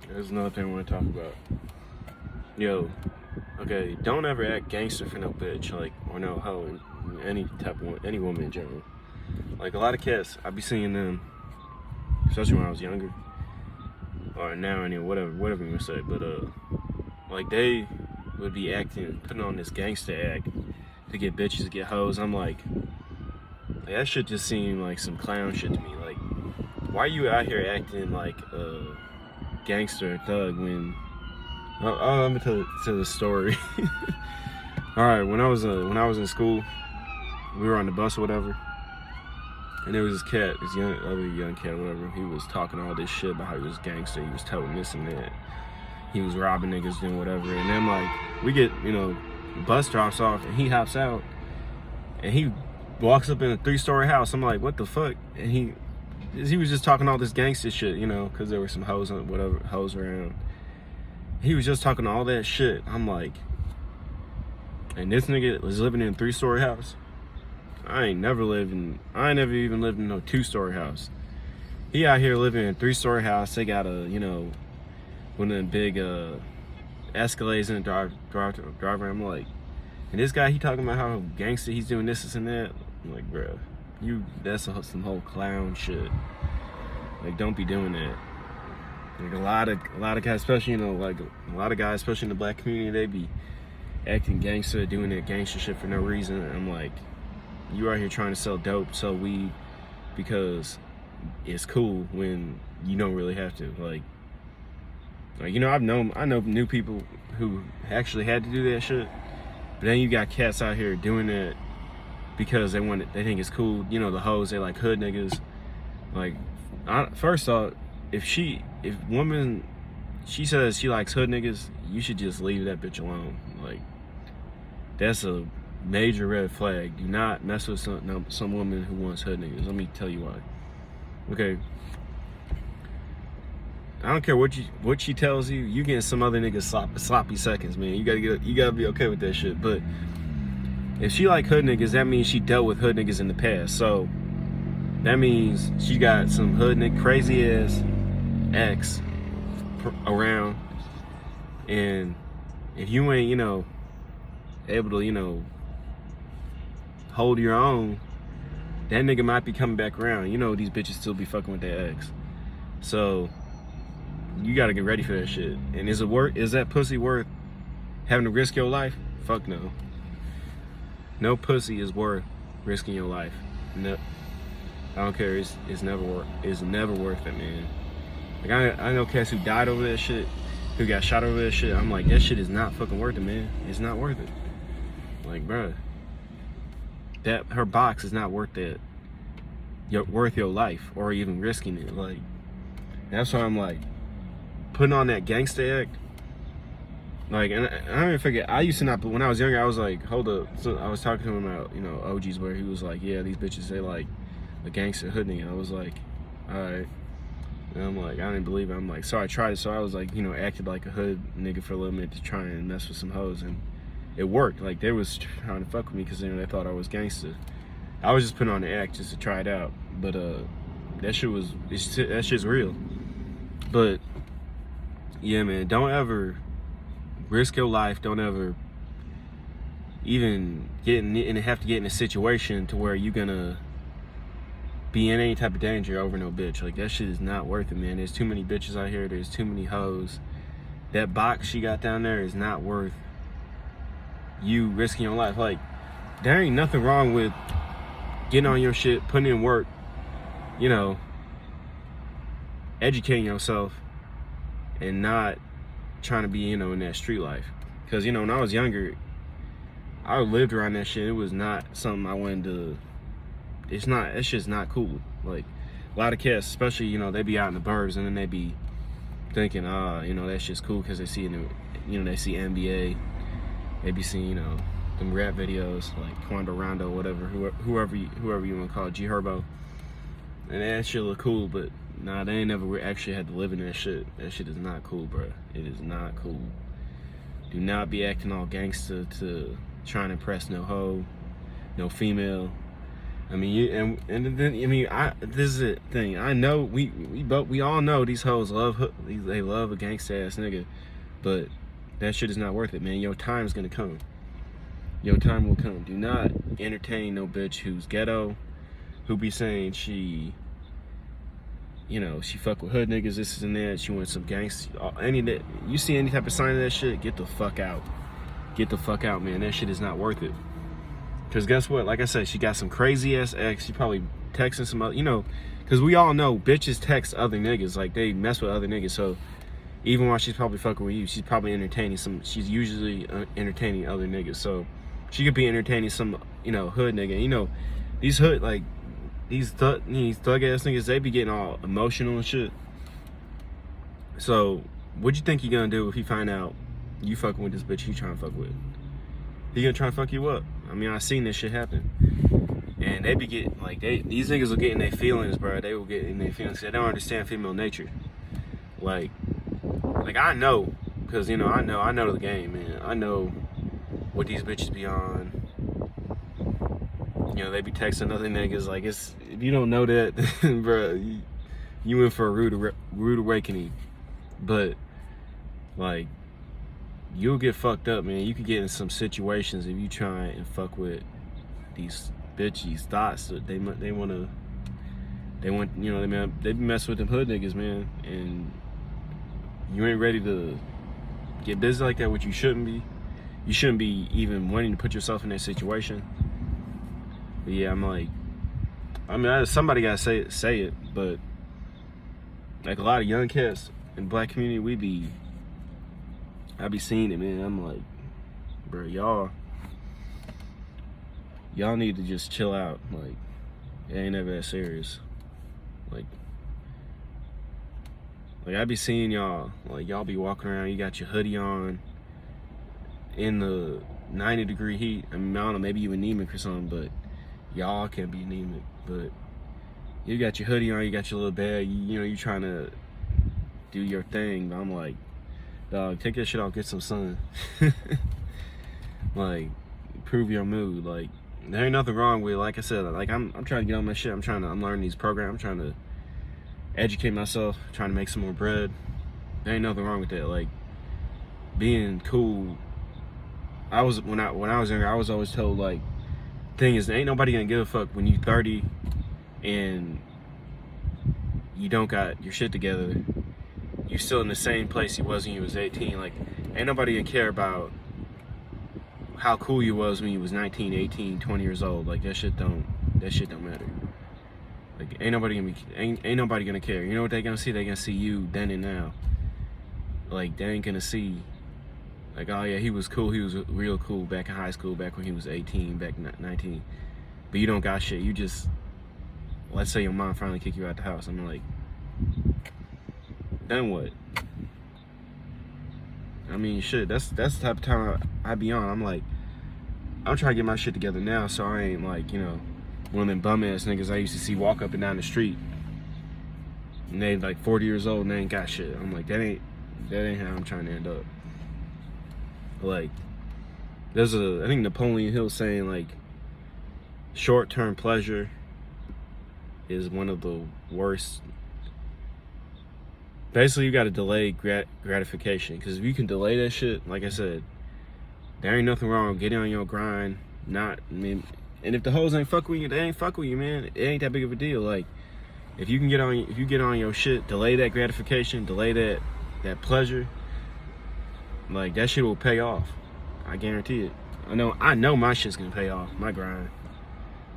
There's another thing I want to talk about. Yo, okay, don't ever act gangster for no bitch, like, or no hoe, any type of any woman in general. Like, a lot of cats, I be seeing them, especially when I was younger, or now, anyway, whatever you want to say, but, like, they would be putting on this gangster act to get bitches, to get hoes. I'm like, that shit just seemed like some clown shit to me. Like, why are you out here acting like a gangster thug when... I'm gonna tell the story. All right, when I was in school, we were on the bus or whatever, and there was this cat, other young cat or whatever. He was talking all this shit about how he was gangster. He was telling this and that. He was robbing niggas and whatever. And then like we get, the bus drops off and he hops out and he walks up in a 3-story house. I'm like, what the fuck? And he was just talking all this gangster shit, because there were some hoes around. He was just talking all that shit. I'm like, and this nigga was living in a 3-story house. I ain't never even lived in no 2-story house. He out here living in a 3-story house. They got a, one of them big Escalades in the driver. I'm like, and this guy, he talking about how gangster he's doing this and that. I'm like, bro, that's some whole clown shit. Like, don't be doing that. Like a lot of guys, especially a lot of guys, especially in the black community, they be acting gangster, doing that gangster shit for no reason. I'm like, you out here trying to sell dope, sell weed because it's cool when you don't really have to. Like I know new people who actually had to do that shit, but then you got cats out here doing that because they think it's cool. The hoes, they like hood niggas. Like, first off, if woman, she says she likes hood niggas, you should just leave that bitch alone. Like, that's a major red flag. Do not mess with some woman who wants hood niggas. Let me tell you why. Okay, I don't care what she tells you. You getting some other niggas sloppy seconds, man. You gotta be okay with that shit. But if she like hood niggas, that means she dealt with hood niggas in the past. So that means she got some hood nigga crazy ass ex around, and if you ain't able to hold your own, that nigga might be coming back around. These bitches still be fucking with their ex, so you gotta get ready for that shit. And is that pussy worth having to risk your life? Fuck no. No pussy is worth risking your life. No, I don't care. It's never worth it, man. Like, I know cats who died over that shit, who got shot over that shit. I'm like, that shit is not fucking worth it, man. It's not worth it. Like, bruh, her box is not worth that. Worth your life or even risking it. Like, that's why I'm like, putting on that gangster act. Like, and I don't even forget. I used to not, but when I was younger, I was like, hold up. So I was talking to him about OGs, where he was like, yeah, these bitches, they like a gangster hood nigga. I was like, all right. And I'm like, I didn't believe it. I'm like, so I tried it. So I was like, acted like a hood nigga for a little minute to try and mess with some hoes, and it worked. Like, they was trying to fuck with me because they thought I was gangster. I was just putting on the act just to try it out. But that shit's real. But yeah, man, don't ever risk your life. Don't ever even have to get in a situation to where you're gonna be in any type of danger over no bitch. Like, that shit is not worth it, man. There's too many bitches out here. There's too many hoes. That box she got down there is not worth you risking your life. Like, there ain't nothing wrong with getting on your shit, putting in work, educating yourself, and not trying to be, in that street life. Because, when I was younger, I lived around that shit. It was not something I wanted to... It's just not cool. Like, a lot of cats, especially, they be out in the burbs, and then they be thinking, that shit's cool because they see, they see NBA. They be seeing, them rap videos, like Quando Rondo, whatever, whoever you want to call it, G Herbo. And that shit look cool, but nah, they ain't never actually had to live in that shit. That shit is not cool, bro. It is not cool. Do not be acting all gangster to try and impress no hoe, no female. I mean, and then I mean, this is the thing. I know we all know these hoes they love a gangsta ass nigga, but that shit is not worth it, man. Your time's gonna come. Your time will come. Do not entertain no bitch who's ghetto, who be saying she, she fuck with hood niggas, this and that. She wants some gangsta. You see any type of sign of that shit, get the fuck out. Get the fuck out, man. That shit is not worth it. Because guess what? Like I said, she got some crazy ass ex. She probably texting some other, because we all know bitches text other niggas. Like, they mess with other niggas. So even while she's probably fucking with you, she's probably entertaining she's usually entertaining other niggas. So she could be entertaining some, hood nigga. These hood, like, these thug ass niggas, they be getting all emotional and shit. So what you think he gonna do if he find out you fucking with this bitch you trying to fuck with? He gonna try to fuck you up. I mean, I seen this shit happen. And they be getting, like, these niggas will get in their feelings, bro. They will get in their feelings. They don't understand female nature. Like I know, because, I know the game, man. I know what these bitches be on. They be texting other niggas. Like, if you don't know that, bro, you in for a rude awakening. But, like, you'll get fucked up, man. You could get in some situations if you try and fuck with these bitches thoughts. They mess with them hood niggas, man. And you ain't ready to get busy like that, which you shouldn't be. You shouldn't be even wanting to put yourself in that situation. But yeah, somebody gotta say it, but like a lot of young cats in the black community, I be seeing it, man. I'm like, bro, y'all need to just chill out. Like, it ain't ever that serious. Like I be seeing y'all, like, y'all be walking around, you got your hoodie on in the 90-degree heat. I mean, I don't know, maybe you anemic or something, but y'all can't be anemic. But you got your hoodie on, you got your little bag, you trying to do your thing. But I'm like, dog, take that shit off, get some sun. Like, improve your mood. Like, there ain't nothing wrong with, like I said, like, I'm trying to get on my shit. I'm learning these programs. I'm trying to educate myself, trying to make some more bread. There ain't nothing wrong with that. Like, being cool. When I was younger, I was always told, like, thing is, ain't nobody gonna give a fuck when you 30 and you don't got your shit together. You still in the same place you was when you was 18. Like, ain't nobody gonna care about how cool you was when you was 19, 18, 20 years old. Like, that shit don't matter. Like, ain't nobody gonna care. You know what they gonna see? They gonna see you then and now. Like, they ain't gonna see, like, oh yeah, he was cool. He was real cool back in high school, back when he was 18, back 19. But you don't got shit. You just, let's say your mom finally kick you out the house. I'm like, then what? I mean, shit, that's the type of time I be on. I'm like, I'm trying to get my shit together now, so I ain't like, one of them bum ass niggas I used to see walk up and down the street, and they like 40 years old and they ain't got shit. I'm like, that ain't how I'm trying to end up. Like, I think Napoleon Hill saying, like, short-term pleasure is one of the worst. Basically, you gotta delay gratification, because if you can delay that shit, like I said, there ain't nothing wrong with getting on your grind. And if the hoes ain't fuck with you, they ain't fuck with you, man. It ain't that big of a deal. Like, if you get on your shit, delay that gratification, delay that pleasure. Like, that shit will pay off. I guarantee it. I know my shit's gonna pay off, my grind.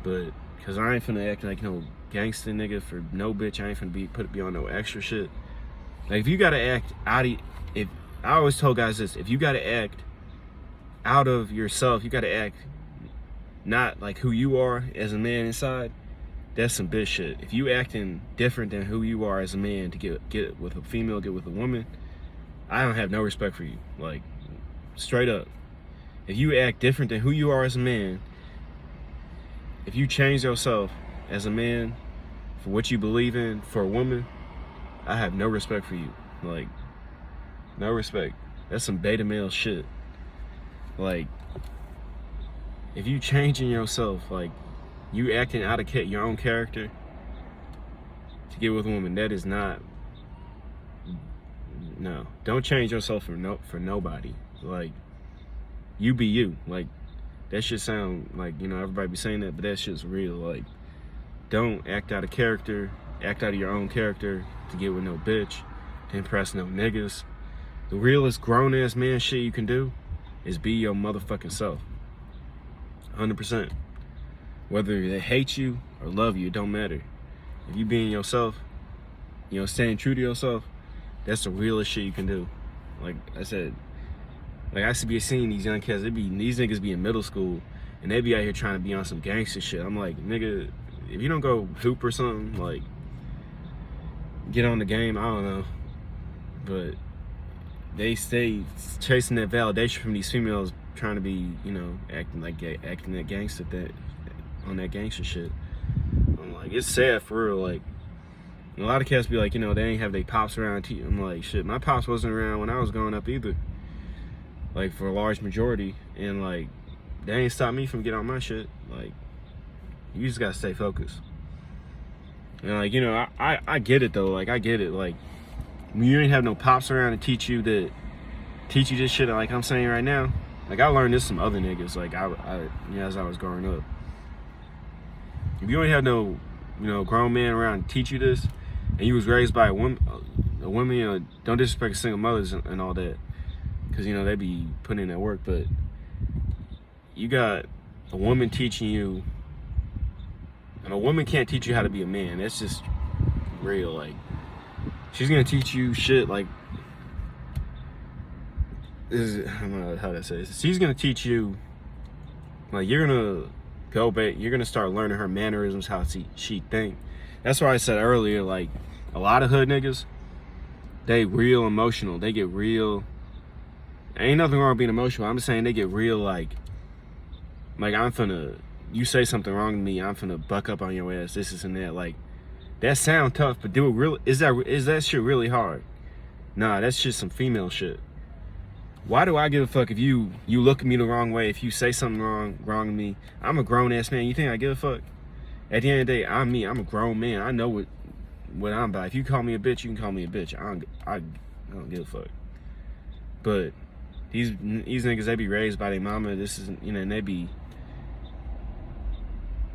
But, cause I ain't finna act like no gangster nigga for no bitch. I ain't finna be on no extra shit. Like, if you gotta act I always told guys this, if you gotta act out of yourself, you gotta act not like who you are as a man inside, that's some bitch shit. If you acting different than who you are as a man to get with a female, get with a woman, I don't have no respect for you. Like, straight up. If you act different than who you are as a man, if you change yourself as a man for what you believe in for a woman, I have no respect for you. Like, no respect. That's some beta male shit. Like, if you changing yourself, like, you acting out of your own character to get with a woman. That is not. No, don't change yourself for nobody. Like, you be you. Like, that shit sound like, you know, everybody be saying that, but that shit's real. Like, don't act out of character, act out of your own character to get with no bitch, to impress no niggas. The realest grown ass man shit you can do is be your motherfucking self. 100%. Whether they hate you or love you, it don't matter. If you being yourself, you know, staying true to yourself, that's the realest shit you can do. Like I said, like I used to be seeing these young kids, these niggas be in middle school and they be out here trying to be on some gangster shit. I'm like, nigga, if you don't go hoop or something, like, get on the game, I don't know. But they stay chasing that validation from these females trying to be, you know, acting that gangster, that on that gangster shit. I'm like, it's sad for real. Like, a lot of cats be like, you know, they ain't have their pops around. I'm like, shit, my pops wasn't around when I was growing up either. Like, for a large majority. And, like, they ain't stopped me from getting on my shit. Like, you just gotta stay focused. And, like, you know, I get it, though. Like, I get it. Like, when you ain't have no pops around to teach you this shit, like I'm saying right now. Like, I learned this from other niggas, like, you know, as I was growing up. If you ain't have no, you know, grown man around to teach you this, and you was raised by a woman, you know, don't disrespect single mothers and all that, because, you know, they be putting in that work, but you got a woman teaching you, and a woman can't teach you how to be a man. That's just real. Like, she's gonna teach you shit like, I don't know how to say this. She's gonna teach you, like, you're gonna go back, you're gonna start learning her mannerisms, how she think. That's why I said earlier, like, a lot of hood niggas, they real emotional. They get real. Ain't nothing wrong with being emotional. I'm just saying they get real, like you say something wrong to me, I'm finna buck up on your ass, this and that. Like, that sound tough, but do it real. Is that shit really hard? Nah, that's just some female shit. Why do I give a fuck if you look at me the wrong way, if you say something wrong to me? I'm a grown ass man. You think I give a fuck? At the end of the day, I'm me. I'm a grown man. I know what I'm about. If you call me a bitch, you can call me a bitch. I don't give a fuck. But these niggas, they be raised by their mama. This is, you know, and they be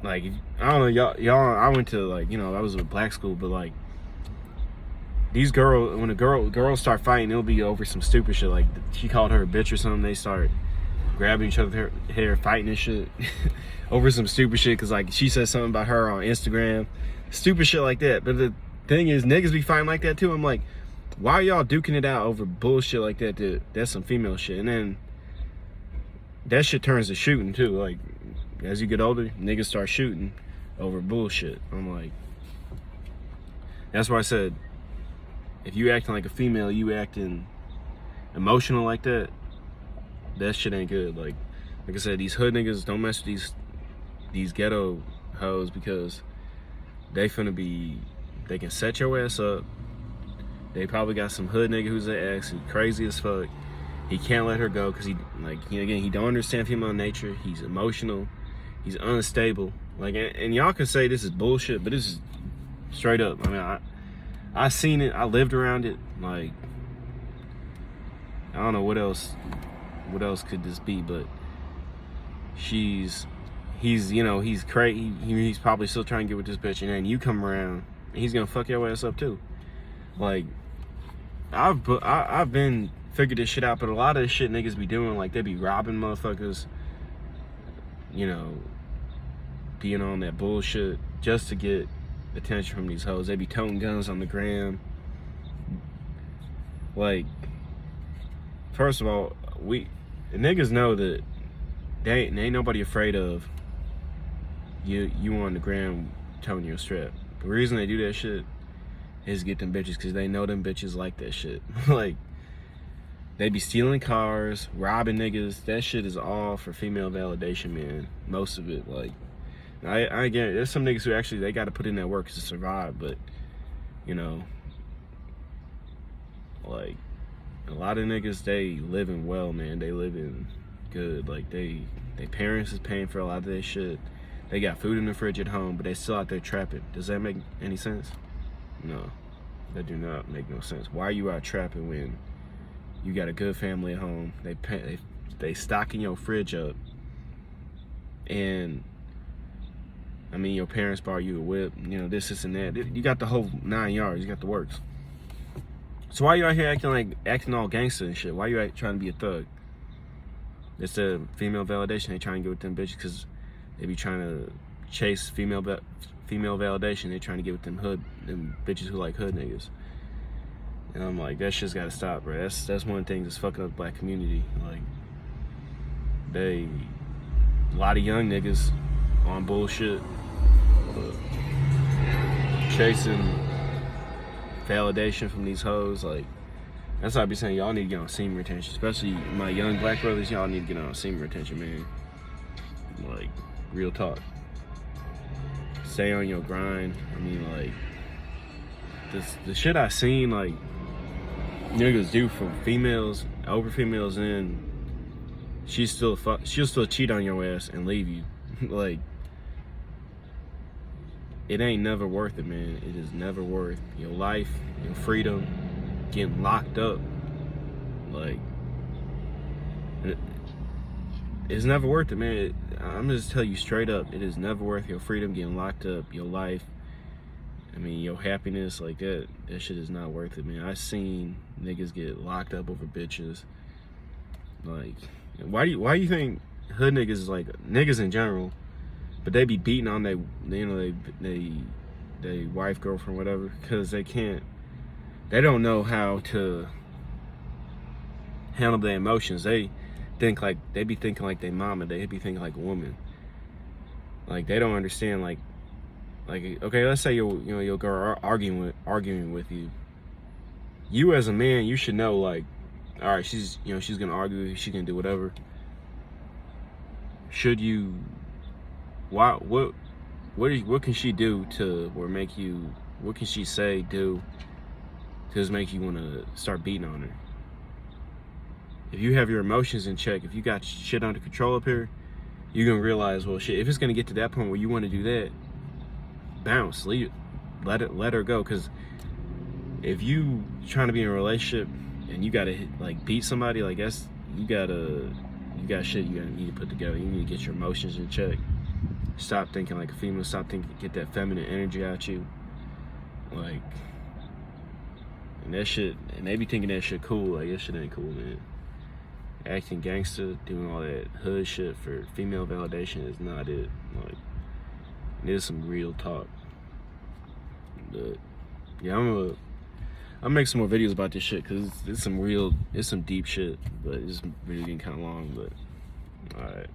like, I don't know, y'all. I went to, like, you know, I was a black school, but like, these girls, when girls start fighting, it'll be over some stupid shit. Like, she called her a bitch or something. They start grabbing each other's hair, fighting and shit over some stupid shit. Cause, like, she said something about her on Instagram, stupid shit like that. But the thing is, niggas be fighting like that too. I'm like, why are y'all duking it out over bullshit like that? That's some female shit. And then that shit turns to shooting too. Like, as you get older, niggas start shooting over bullshit. I'm like, that's why I said, if you acting like a female, you acting emotional like that, that shit ain't good. Like I said, these hood niggas, don't mess with these ghetto hoes, because they can set your ass up. They probably got some hood nigga who's an ex, who's crazy as fuck. He can't let her go because he don't understand female nature. He's emotional. He's unstable. Like, and y'all can say this is bullshit, but this is straight up. I mean, I seen it. I lived around it. Like, I don't know what else could this be, but he's crazy. He's probably still trying to get with this bitch, and then you come around, and he's gonna fuck your ass up too. Like, I've been figured this shit out, but a lot of this shit niggas be doing, like, they be robbing motherfuckers, you know, being on that bullshit just to get attention from these hoes. They be toting guns on the gram. Like, first of all, the niggas know that they ain't nobody afraid of you on the gram toting your strap. The reason they do that shit is get them bitches, because they know them bitches like that shit. Like, they be stealing cars, robbing niggas. That shit is all for female validation, man. Most of it. Like, I get it. There's some niggas who actually, they got to put in that work to survive, but, you know, like, a lot of niggas, they living well, man. They living good. Like, they parents is paying for a lot of their shit. They got food in the fridge at home, but they still out there trapping. Does that make any sense? No, that do not make no sense. Why are you out trapping when you got a good family at home? They stocking your fridge up, and I mean, your parents bought you a whip, you know, this and that. You got the whole 9 yards. You got the works. So why you out here acting all gangster and shit? Why you out trying to be a thug? It's the female validation. They trying to get with them bitches because they be trying to chase female validation. They trying to get with them bitches who like hood niggas. And I'm like, that shit's gotta stop, bro. That's one of the things that's fucking up the black community. Like, a lot of young niggas on bullshit, chasing validation from these hoes. Like, that's why I be saying y'all need to get on semen retention, especially my young black brothers. Y'all need to get on semen retention, man. Like, real talk. Stay on your grind. I mean, like, the shit I seen, like, niggas do from females, over females, and she'll still cheat on your ass and leave you. Like, it ain't never worth it, man. It is never worth your life, your freedom, getting locked up. Like, it's never worth it, man. I'm just tell you straight up, it is never worth your freedom, getting locked up, your life. I mean, your happiness, like that shit is not worth it, man. I seen niggas get locked up over bitches. Like, why do you think hood niggas is like niggas in general, but they be beating on they wife, girlfriend, whatever, because they don't know how to handle their emotions. They be thinking like they mama, they be thinking like a woman. Like, they don't understand, like okay, let's say your girl arguing with you. You as a man, you should know, like, all right, she's gonna argue, she's gonna do whatever. Should you, what can she do what can she say, do to just make you want to start beating on her? If you have your emotions in check, if you got shit under control up here, you're gonna realize, well, shit, if it's gonna get to that point where you want to do that, bounce, leave it, let her go. Because if you trying to be in a relationship and you gotta beat somebody, like, that's, you got shit you need to put together. You need to get your emotions in check. Stop thinking like a female. Get that feminine energy out you. Like, and that shit, and they be thinking that shit cool. Like, that shit ain't cool, man. Acting gangster, doing all that hood shit for female validation is not it. Like, there's some real talk. But yeah, I'm gonna make some more videos about this shit, because it's some deep shit, but it's really getting kind of long. But all right.